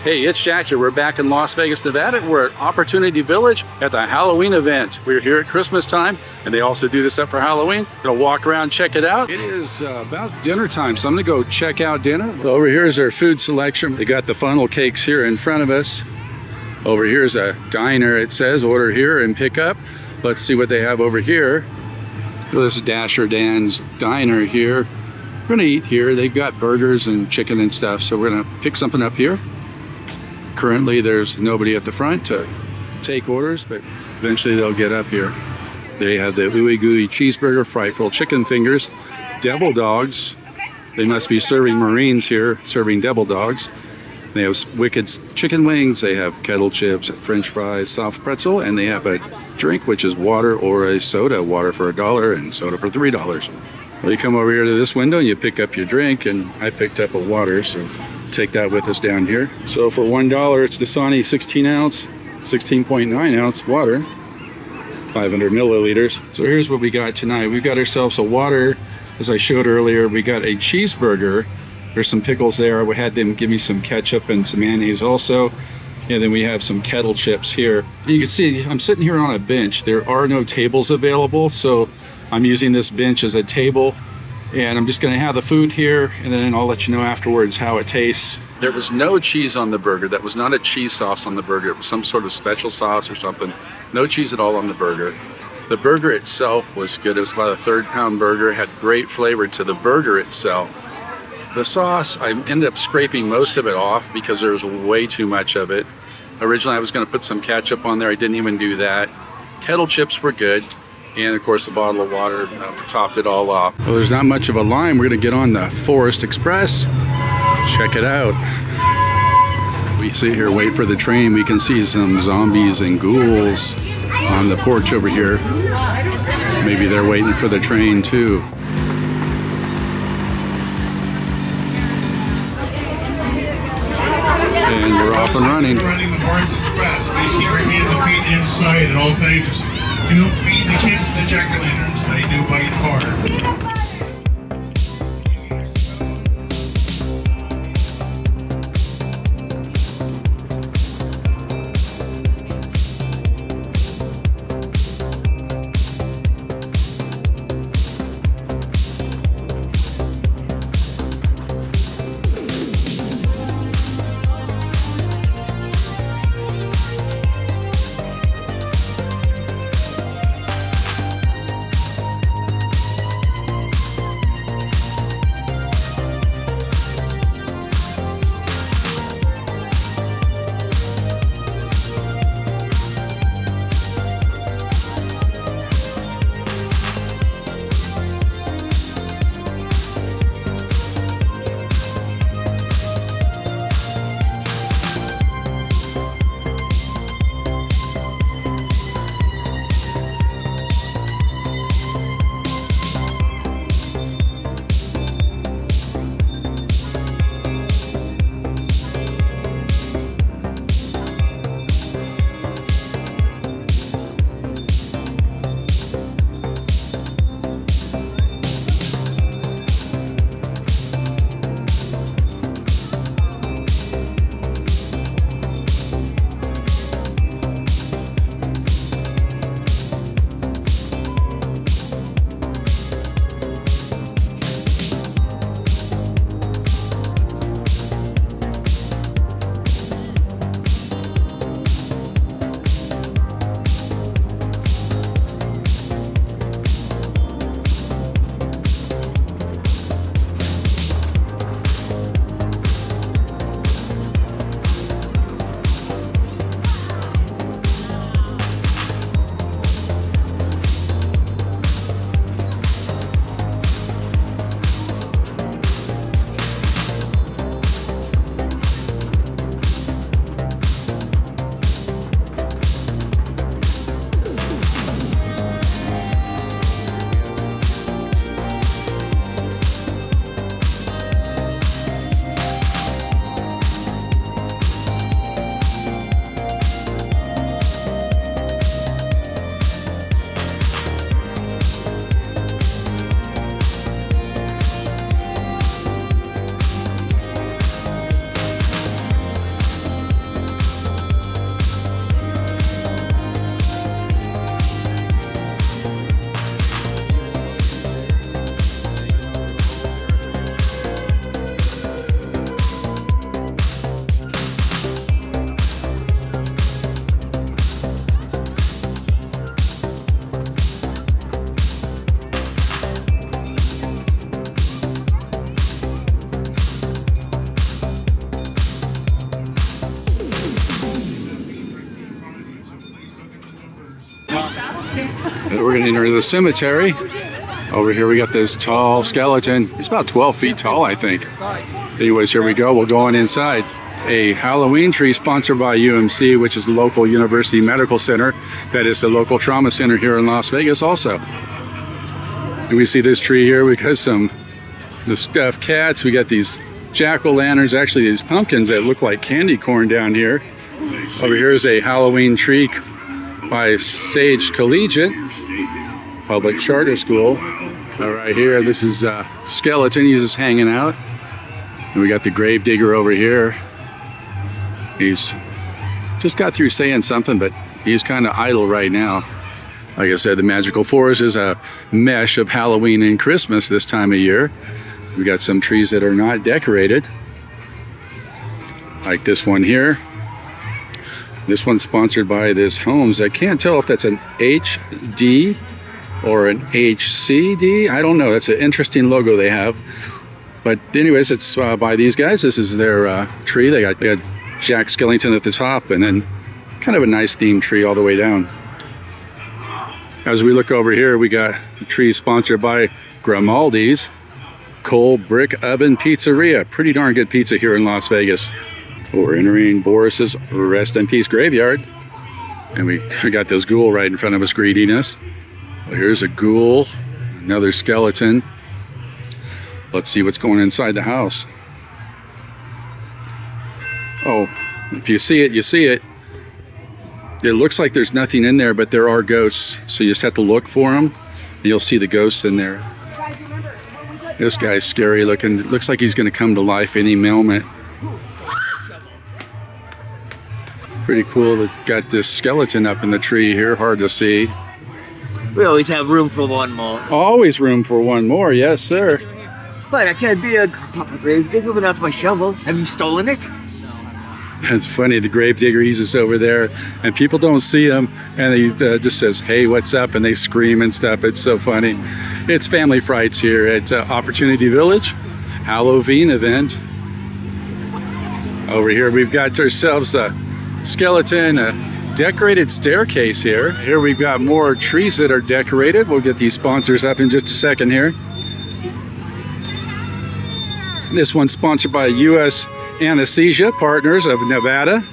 Hey, it's Jack here. We're back in Las Vegas, Nevada. We're at Opportunity Village at the Halloween event. We're here at Christmas time, and they also do this up for Halloween. Gonna walk around, check it out. It is about dinner time, so I'm gonna go check out dinner. Over here is our food selection. They got the funnel cakes here in front of us. Over here is a diner. It says order here and pick up. Let's see what they have over here. This is Dasher Dan's diner here. We're gonna eat here. They've got burgers and chicken and stuff, so we're gonna pick something up here. Currently, there's nobody at the front to take orders, but eventually they'll get up here. They have the ooey gooey cheeseburger, frightful chicken fingers, devil dogs. They must be serving Marines here, serving devil dogs. They have wicked chicken wings. They have kettle chips, French fries, soft pretzel, and they have a drink, which is water or a soda. Water for $1 and soda for $3. Well, you come over here to this window and you pick up your drink, and I picked up a water, so take that with us down here. So for $1, it's Dasani 16.9 ounce water, 500 milliliters. So here's what we got tonight. We've got ourselves a water, as I showed earlier. We got a cheeseburger. There's some pickles there. We had them give me some ketchup and some mayonnaise also. And then we have some kettle chips here. You can see I'm sitting here on a bench. There are no tables available, so I'm using this bench as a table. And I'm just gonna have the food here, and then I'll let you know afterwards how it tastes. There was no cheese on the burger. That was not a cheese sauce on the burger. It was some sort of special sauce or something. No cheese at all on the burger. The burger itself was good. It was about a 3-pound burger. It had great flavor to the burger itself. The sauce, I ended up scraping most of it off because there was way too much of it. Originally, I was gonna put some ketchup on there. I didn't even do that. Kettle chips were good. And of course, the bottle of water topped it all off. Well, there's not much of a line. We're gonna get on the Forest Express. Check it out. We sit here, wait for the train. We can see some zombies and ghouls on the porch over here. Maybe they're waiting for the train too. And we're off and running. Running the Forest Express. Please keep your hands and feet inside at all times. Do not feed the kids the jack-o'-lanterns. They do bite hard. And we're gonna enter the cemetery. Over here we got this tall skeleton. He's about 12 feet tall, I think. Anyways, here we go. We'll go on inside. A Halloween tree sponsored by UMC, which is the local University Medical Center. That is the local trauma center here in Las Vegas also. And we see this tree here. We got the stuffed cats. We got these jack-o'-lanterns, actually these pumpkins that look like candy corn down here. Over here is a Halloween tree by Sage Collegiate Public Charter School. Right here, this is skeleton. He's just hanging out. And we got the grave digger over here. He's just got through saying something, but he's kind of idle right now. Like I said, the magical forest is a mesh of Halloween and Christmas this time of year. We got some trees that are not decorated, like this one here. This one's sponsored by this Homes. I can't tell if that's an HD or an HCD. I don't know. That's an interesting logo they have. But anyways, it's by these guys. This is their tree. They got Jack Skellington at the top, and then kind of a nice themed tree all the way down. As we look over here, we got a tree sponsored by Grimaldi's Coal Brick Oven Pizzeria. Pretty darn good pizza here in Las Vegas. We're entering Boris's Rest in Peace graveyard. And we got this ghoul right in front of us greeting us. Well, here's a ghoul, another skeleton. Let's see what's going inside the house. Oh, if you see it, you see it. It looks like there's nothing in there, but there are ghosts. So you just have to look for them, and you'll see the ghosts in there. This guy's scary looking. It looks like he's going to come to life any moment. Pretty cool. They've got this skeleton up in the tree here, hard to see. We always have room for one more. Always room for one more, yes, sir. But I can't be a proper grave digger without my shovel. Have you stolen it? It's funny, the grave digger, he's just over there, and people don't see him, and he just says, "Hey, what's up?" and they scream and stuff. It's so funny. It's Family Frights here at Opportunity Village, HallOVeen event. Over here, we've got ourselves a skeleton, a decorated staircase here. Here we've got more trees that are decorated. We'll get these sponsors up in just a second here. This one's sponsored by U.S. Anesthesia Partners of Nevada.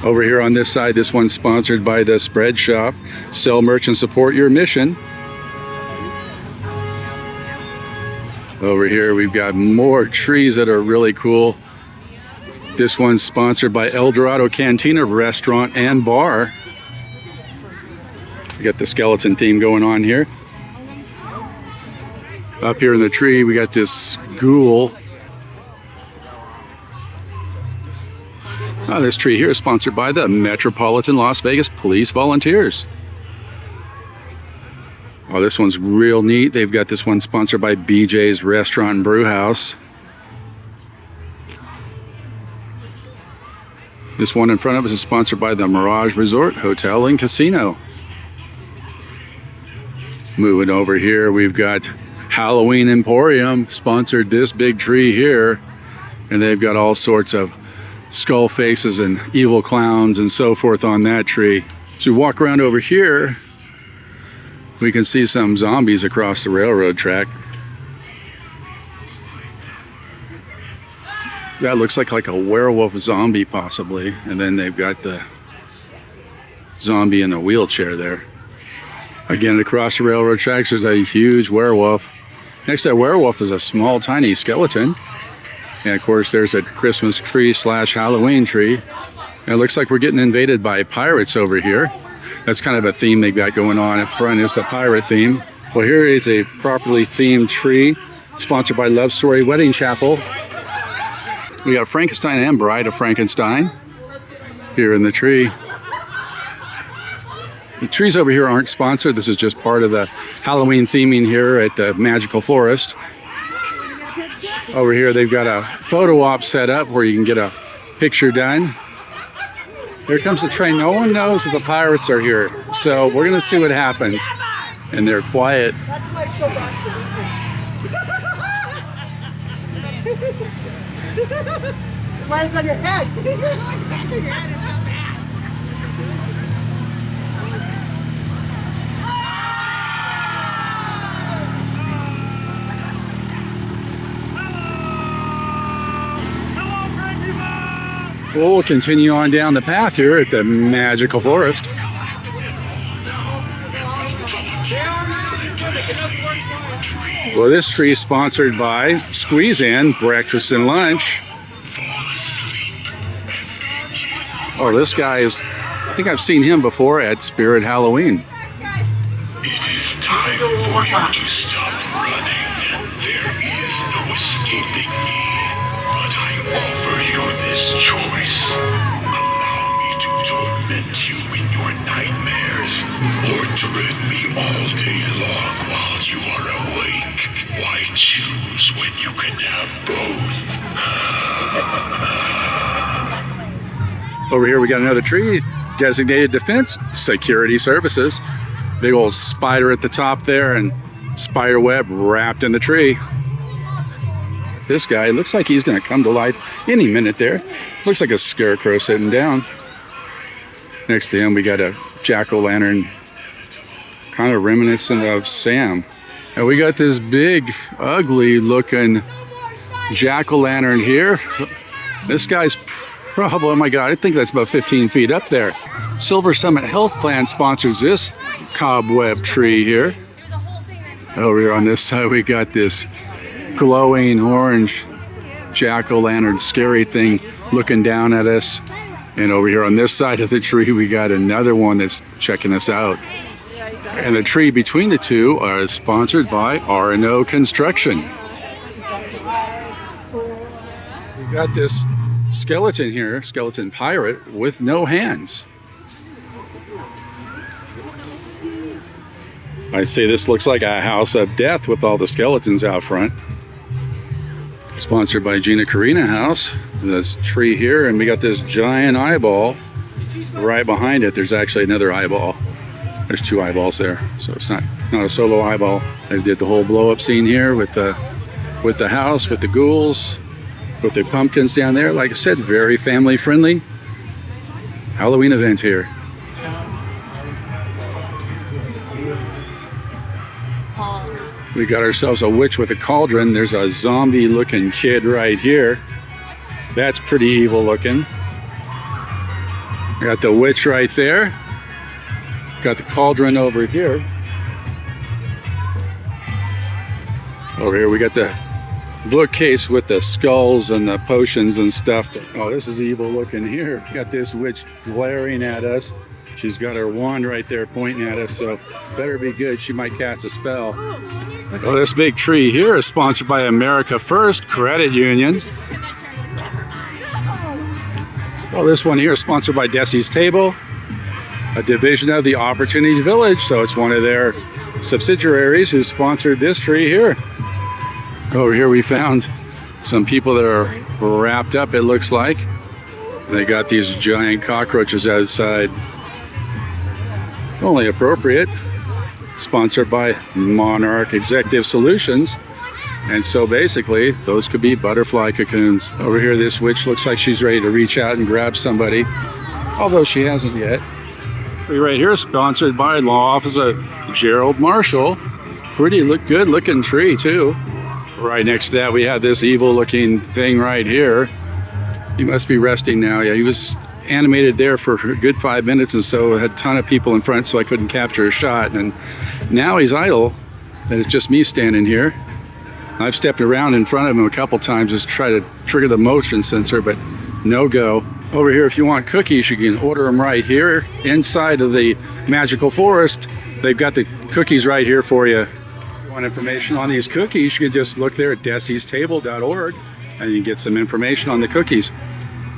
Over here on this side, this one's sponsored by the Spread Shop. Sell merch and support your mission. Over here, we've got more trees that are really cool. This one's sponsored by El Dorado Cantina Restaurant and Bar. We got the skeleton theme going on here. Up here in the tree, we got this ghoul. This tree here is sponsored by the Metropolitan Las Vegas Police Volunteers. Oh, this one's real neat. They've got this one sponsored by BJ's Restaurant and Brew House. This one in front of us is sponsored by the Mirage Resort Hotel and Casino. Moving over here, we've got Halloween Emporium sponsored this big tree here, and they've got all sorts of skull faces and evil clowns and so forth on that tree. So we walk around over here, we can see some zombies across the railroad track. That looks like a werewolf zombie possibly, and then they've got the zombie in a wheelchair there. Again, across the railroad tracks there's a huge werewolf. Next to that werewolf is a small tiny skeleton. And of course there's a Christmas tree / Halloween tree. And it looks like we're getting invaded by pirates over here. That's kind of a theme they've got going on. Up front is the pirate theme. Well, here is a properly themed tree sponsored by Love Story Wedding Chapel. We got Frankenstein and Bride of Frankenstein here in the tree. The trees over here aren't sponsored. This is just part of the Halloween theming here at the Magical Forest. Over here they've got a photo op set up where you can get a picture done. Here comes the train. No one knows that the pirates are here, so we're gonna see what happens. And they're quiet. Mine's on your head. We'll continue on down the path here at the magical forest. Well, this tree is sponsored by Squeeze In Breakfast and Lunch. Oh, this guy is, I think I've seen him before at Spirit Halloween. It is time for you to stop running, and there is no escaping me. But I offer you this choice. Allow me to torment you in your nightmares, or dread me all day long while you are awake. Why choose when you can have both? Over here we got another tree, designated defense, security services. Big old spider at the top there and spider web wrapped in the tree. This guy looks like he's gonna come to life any minute there. Looks like a scarecrow sitting down. Next to him we got a jack-o'-lantern, kind of reminiscent of Sam. And we got this big, ugly looking jack-o'-lantern here. This guy's probably, oh my God, I think that's about 15 feet up there. Silver Summit Health Plan sponsors this cobweb tree here. Over here on this side we got this glowing orange jack-o'-lantern scary thing looking down at us. And over here on this side of the tree we got another one that's checking us out. And the tree between the two are sponsored by R&O Construction. We got this skeleton here, skeleton pirate with no hands. I'd say this looks like a house of death with all the skeletons out front. Sponsored by Gina Carina House. This tree here, and we got this giant eyeball right behind it. There's actually another eyeball. There's two eyeballs there, so it's not a solo eyeball. They did the whole blow-up scene here with the house, with the ghouls, with the pumpkins down there. Like I said, very family-friendly Halloween event here. We got ourselves a witch with a cauldron. There's a zombie-looking kid right here. That's pretty evil looking. Got the witch right there. Got the cauldron over here. Over here we got the bookcase with the skulls and the potions and stuff. Oh, this is evil looking here. Got this witch glaring at us. She's got her wand right there pointing at us, so better be good. She might cast a spell. Oh, this big tree here is sponsored by America First Credit Union. Oh, this one here is sponsored by Desi's Table, a division of the Opportunity Village, so it's one of their subsidiaries who sponsored this tree here. Over here we found some people that are wrapped up, it looks like. They got these giant cockroaches outside. Only appropriate. Sponsored by Monarch Executive Solutions. And so basically, those could be butterfly cocoons. Over here, this witch looks like she's ready to reach out and grab somebody, although she hasn't yet. Right here, sponsored by Law Officer Gerald Marshall. Pretty good looking tree too. Right next to that, we have this evil looking thing right here. He must be resting now. Yeah, he was animated there for a good 5 minutes, and so had a ton of people in front, so I couldn't capture a shot. And now he's idle, and it's just me standing here. I've stepped around in front of him a couple times just to try to trigger the motion sensor, but no go. Over here, if you want cookies, you can order them right here inside of the magical forest. They've got the cookies right here for you. If you want information on these cookies, you can just look there at desistable.org and you can get some information on the cookies.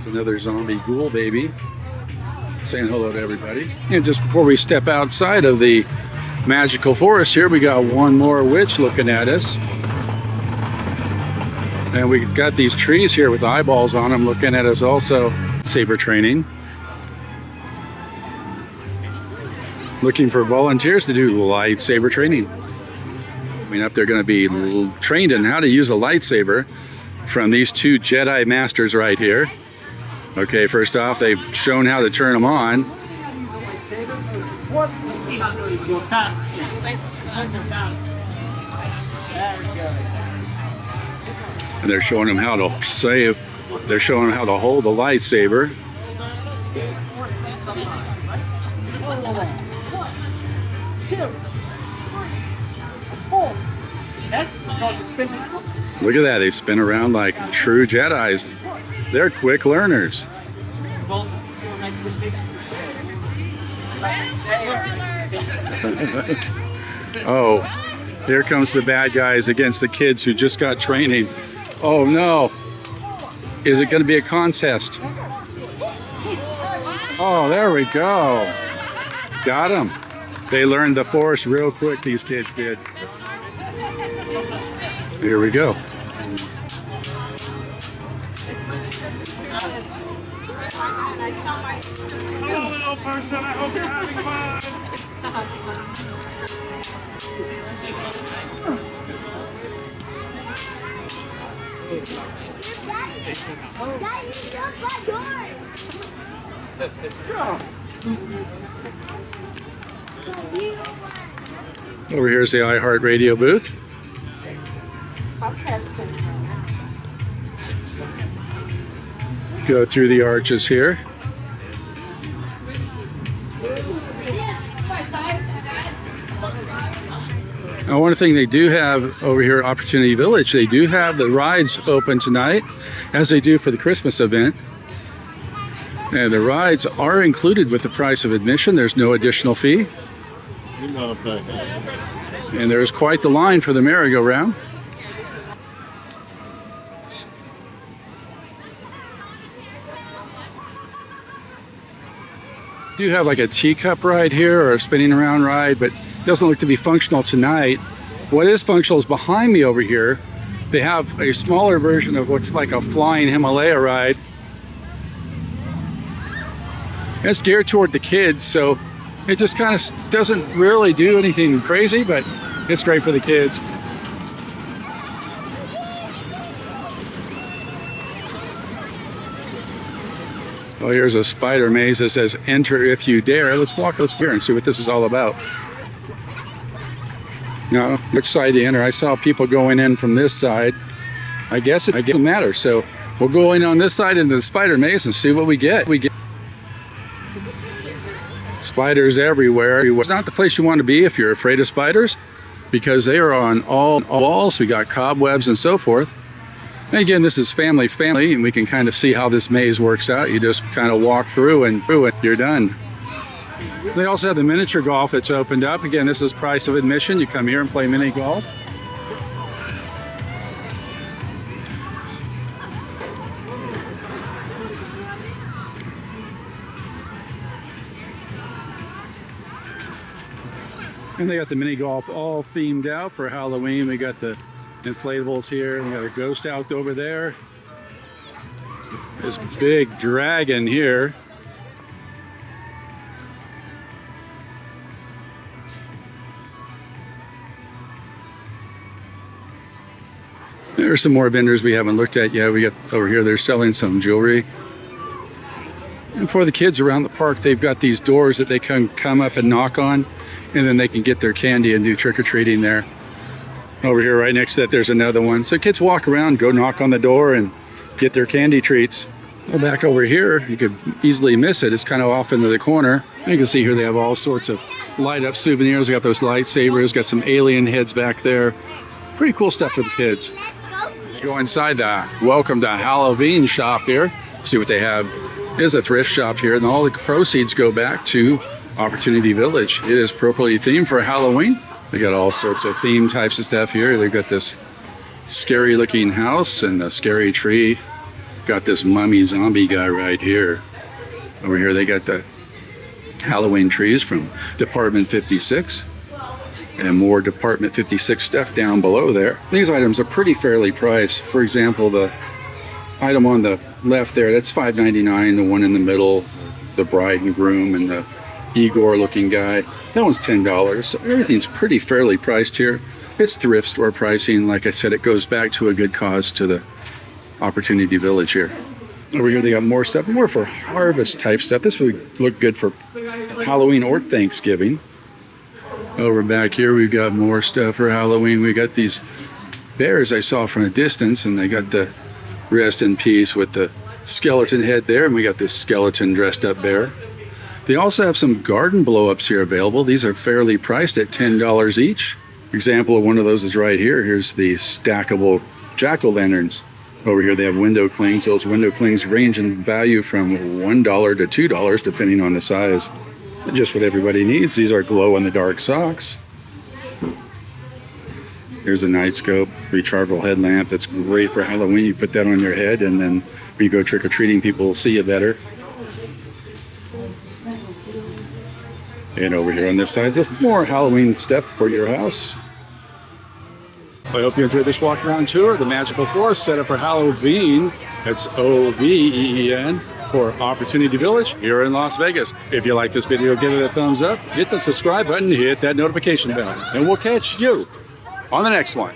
Another zombie ghoul baby saying hello to everybody. And just before we step outside of the magical forest here, we got one more witch looking at us. And we got these trees here with eyeballs on them looking at us also. Saber training. Looking for volunteers to do lightsaber training. I mean, up there going to be trained in how to use a lightsaber from these two Jedi masters right here. Okay, first off, they've shown how to turn them on. And they're showing them how to save They're showing how to hold the lightsaber. Look at that, they spin around like true Jedis. They're quick learners. Oh, here comes the bad guys against the kids who just got training. Oh no. Is it going to be a contest? Oh, there we go. Got them. They learned the Force real quick, these kids did. Here we go. Hello, little person. I hope you're having fun. Daddy, shut my door. Over here's the iHeartRadio booth. Go through the arches here. Now, one thing they do have over here at Opportunity Village, they do have the rides open tonight, as they do for the Christmas event. And the rides are included with the price of admission. There's no additional fee. And there's quite the line for the merry-go-round. Do have like a teacup ride here or a spinning around ride, but it doesn't look to be functional tonight. What is functional is behind me over here. They have a smaller version of what's like a flying Himalaya ride. And it's geared toward the kids, so it just kind of doesn't really do anything crazy, but it's great for the kids. Oh, here's a spider maze that says enter if you dare. Let's walk this here and see what this is all about. Now, which side to enter? I saw people going in from this side. I guess it doesn't matter. So we'll go in on this side into the spider maze and see what we get. Spiders everywhere. It's not the place you want to be if you're afraid of spiders, because they are on all walls. We got cobwebs and so forth. And again, this is family, and we can kind of see how this maze works out. You just kind of walk through and you're done. They also have the miniature golf that's opened up. Again, this is price of admission. You come here and play mini golf. And they got the mini golf all themed out for Halloween. We got the inflatables here. We got a ghost out over there. This big dragon here. There's some more vendors we haven't looked at yet. We got over here, they're selling some jewelry. And for the kids around the park, they've got these doors that they can come up and knock on, and then they can get their candy and do trick-or-treating there. Over here right next to that, there's another one. So kids walk around, go knock on the door and get their candy treats. Well, back over here, you could easily miss it. It's kind of off into the corner. You can see here they have all sorts of light-up souvenirs. We got those lightsabers, got some alien heads back there. Pretty cool stuff for the kids. Go inside the Welcome to HallOVeen shop here. See what they have. There's a thrift shop here, and all the proceeds go back to Opportunity Village. It is appropriately themed for Halloween. They got all sorts of theme types of stuff here. They've got this scary looking house and a scary tree. Got this mummy zombie guy right here. Over here they got the Halloween trees from Department 56. And more Department 56 stuff down below there. These items are pretty fairly priced. For example, the item on the left there, that's $5.99. The one in the middle, the bride and groom and the Igor looking guy, that one's $10. So everything's pretty fairly priced here. It's thrift store pricing. Like I said, it goes back to a good cause to the Opportunity Village here. Over here they got more stuff, more for harvest type stuff. This would look good for Halloween or Thanksgiving. Over back here we've got more stuff for Halloween. We got these bears I saw from a distance, and they got the Rest in peace with the skeleton head there, and we got this skeleton dressed up bear. They also have some garden blow-ups here available. These are fairly priced at $10 each. Example of one of those is right here. Here's the stackable jack-o'-lanterns. Over here they have window clings. Those window clings range in value from $1 to $2 depending on the size. Just what everybody needs. These are glow-in-the-dark socks. Here's a night scope, rechargeable headlamp. That's great for Halloween. You put that on your head, and then when you go trick-or-treating, people will see you better. And over here on this side, just more Halloween stuff for your house. I hope you enjoyed this walk around tour of the magical forest set up for HallOVeen. That's OVEEN for Opportunity Village here in Las Vegas. If you like this video, give it a thumbs up, hit the subscribe button, hit that notification bell, and we'll catch you on the next one.